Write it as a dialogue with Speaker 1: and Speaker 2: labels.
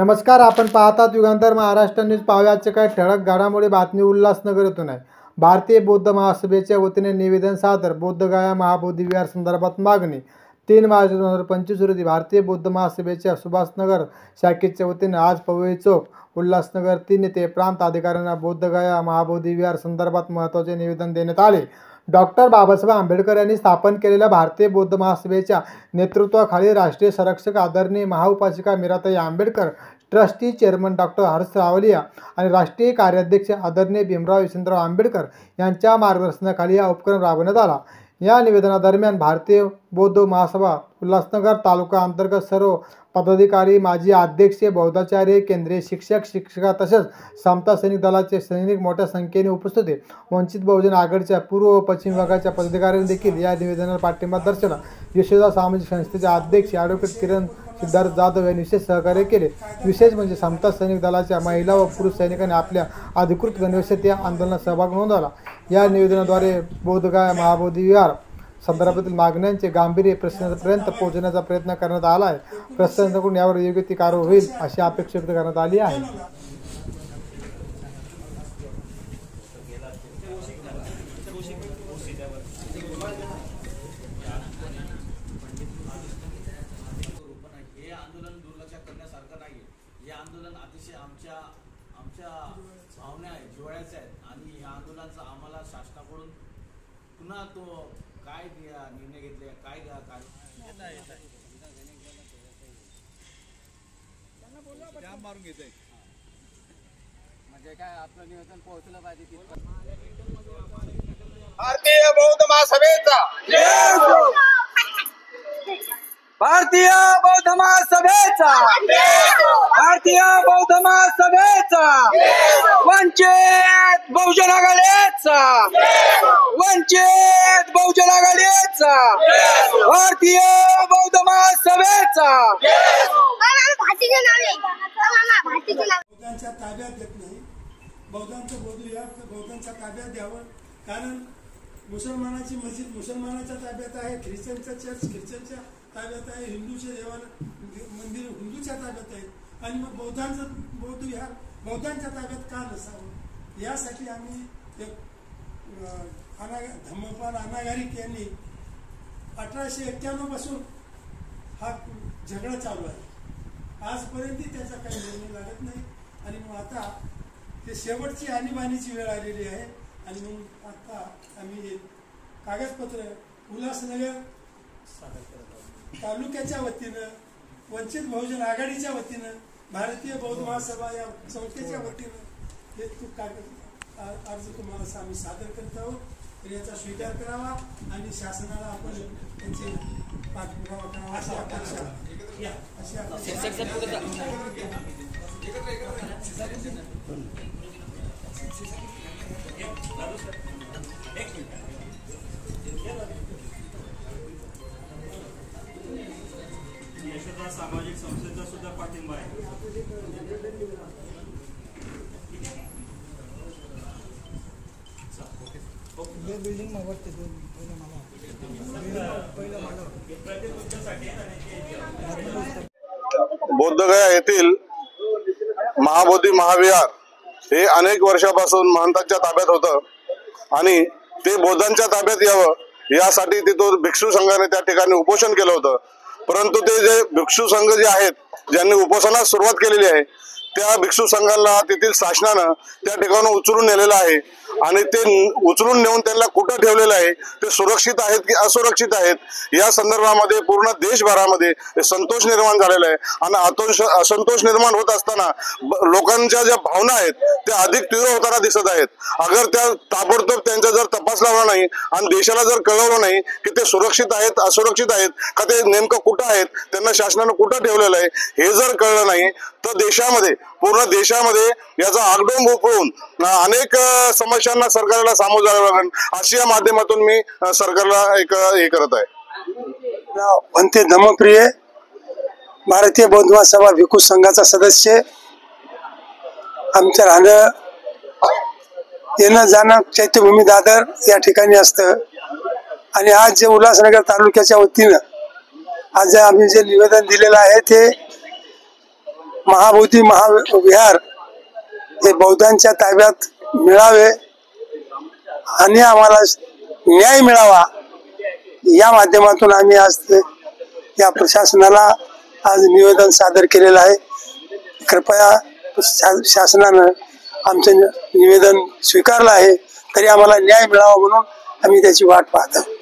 Speaker 1: नमस्कार, आपण पाहतात युगांतर महाराष्ट्र न्यूज. पाहुयाचे काही ठळक घडामोडी बातमी उल्हासनगर येथून आहे. भारतीय बौद्ध महासभेच्या वतीने निवेदन सादर. बोधगया महाबोधी विहार संदर्भात मागणी. 3 मार्च 2025 रोजी भारतीय बौद्ध महासभेच्या सुभाषनगर शाखेच्या वतीने आज पवई चौक उल्हासनगर 3 येथे प्रांत अधिकाऱ्यांना बोधगया महाबोधी विहार संदर्भात महत्त्वाचे निवेदन देण्यात आले. डॉक्टर बाबासाहेब आंबेडकर यांनी स्थापन केलेल्या भारतीय बौद्ध महासभेच्या नेतृत्वाखाली राष्ट्रीय संरक्षक आदरणीय महाउपासिका Meeratai Ambedkar, trustee chairman doctor Harsh Rawalia आणि राष्ट्रीय कार्याध्यक्ष आदरणीय भीमराव यशवंतराव आंबेडकर यांच्या मार्गदर्शनाखाली हा उपक्रम राबवण्यात आला. या निवेदनादरम्यान भारतीय बौद्ध महासभा उल्हासनगर तालुका अंतर्गत सर्व पदाधिकारी, माजी अध्यक्ष, बौद्धाचार्य, केंद्रीय शिक्षक, शिक्षिका तसेच समता सैनिक दलाचे सैनिक मोठ्या संख्येने उपस्थित होते. वंचित बहुजन आघाडीच्या पूर्व व पश्चिम विभागाच्या पदाधिकाऱ्यांनी देखील या निवेदनाला पाठिंबा दर्शवला. यशोदा सामाजिक संस्थेचे अध्यक्ष ॲडव्होकेट किरण सिद्धार्थ जाधव यांनी विशेष सहकार्य केले. विशेष म्हणजे समता सैनिक दलाच्या महिला व पुरुष सैनिकांनी आपल्या अधिकृत गणवेशात या आंदोलनात सहभाग नोंदवला. या निवेदनाद्वारे बोधगया महाबोधी विहार संदर्भातील मागण्यांचे गांभीर्य प्रशासनापर्यंत पोहोचण्याचा प्रयत्न करण्यात आला आहे. प्रशासनाकडून यावर योग्य ती कारवाई होईल अशी अपेक्षा व्यक्त करण्यात आली आहे.
Speaker 2: हे आंदोलन दुर्लक्ष करण्यासारखं नाही. हे आंदोलन अतिशय आमच्या भावना आहेत, जिव्हाळ्याचे आहेत आणि ह्या आंदोलनाचा आम्हाला शासनाकडून पुन्हा तो काय निर्णय घेतले, काय मारून घेत आहे म्हणजे काय आपलं नियोजन पोहोचलं पाहिजे.
Speaker 3: भारतीय बौद्ध महासभेचा भारतीय बौद्ध महासभेचा भारतीय बौद्ध महासभेचा वंचित बहुजन आघाडीचा वंचित बहुजन आघाडीचा भारतीय बौद्ध महासभेचा
Speaker 4: बौद्धांच्या ताब्यात देत नाही. बौद्धांचं बौद्धांच्या ताब्यात द्यावं, कारण मुसलमानाची मस्जिद मुसलमानाच्या ताब्यात आहे, ख्रिश्चनचं चर्च ख्रिश्चनच्या ताब्यात आहे, हिंदूचे मंदिर हिंदूच्या ताब्यात आहे आणि मग बौद्धांचं बौद्ध विहार बौद्धांच्या ताब्यात का नसावं. यासाठी आम्ही एक धम्मपाल अनागारिक यांनी 1891 पासून हा झगडा चालू आहे. आजपर्यंत त्याचा काही निर्णय लागत नाही आणि मग आता ते शेवटची आणीबाणीची वेळ आलेली आहे आणि मग आता आम्ही कागदपत्र उल्हासनगर तालुक्याच्या वतीनं, वंचित बहुजन आघाडीच्या वतीनं, भारतीय बौद्ध महासभा या संस्थेच्या वतीनं हे अर्ज तुम्हाला आम्ही सादर करत आहोत. तर याचा स्वीकार करावा आणि शासनाला आपण त्यांचे पाठपुरावा करावा अशी अपेक्षा
Speaker 2: यशोदा सामाजिक संस्थेचा सुद्धा पाठिंबा आहे.
Speaker 5: बोधगया येथील महाबोधी महाविहार हे अनेक वर्षापासून महंतांच्या ताब्यात होतं आणि ते बौद्धांच्या ताब्यात यावं यासाठी तिथून भिक्षू संघाने त्या ठिकाणी उपोषण केलं होतं. परंतु ते जे भिक्षू संघ जे आहेत, ज्यांनी उपोषणास सुरुवात केलेली आहे, त्या भिक्षू संघाला तेथील शासनानं त्या ठिकाणी उचलून नेलेलं आहे आणि ते उचलून नेऊन त्यांना कुठं ठेवलेलं आहे, ते सुरक्षित आहेत की असुरक्षित आहेत या संदर्भामध्ये पूर्ण देशभरामध्ये संतोष निर्माण झालेला आहे. आणि असंतोष निर्माण होत असताना लोकांच्या ज्या भावना आहेत त्या अधिक तीव्र होताना दिसत आहेत. अगर त्या ताबडतोब त्यांचा जर तपास लावला नाही आणि देशाला जर कळवलं नाही की ते सुरक्षित आहेत असुरक्षित आहेत का, ते नेमकं कुठं आहेत, त्यांना शासनानं कुठं ठेवलेलं आहे हे जर कळलं नाही तर देशामध्ये पूर्ण देशामध्ये याचा आगडोंब उपळून अनेक समस्यांना सरकारला सामोरं जावं लागेल अशी या माध्यमातून मी सरकारला एक हे करत आहे.
Speaker 4: अंते धम्मप्रिय भारतीय बौद्ध महासभा भिक्खू संघाचा सदस्य. आमचं राहणं येणं जाणं चैत्यभूमी दादर या ठिकाणी असतं आणि आज जे उल्हासनगर तालुक्याच्या वतीनं आज आम्ही जे निवेदन दिलेलं आहे ते महाबोधी महाविहार हे बौद्धांच्या ताब्यात मिळावे आणि आम्हाला न्याय मिळावा या माध्यमातून आम्ही आज या प्रशासनाला आज निवेदन सादर केलेलं आहे. कृपया शासनानं आमचं निवेदन स्वीकारलं आहे, तरी आम्हाला न्याय मिळावा म्हणून आम्ही त्याची वाट पाहत आहोत.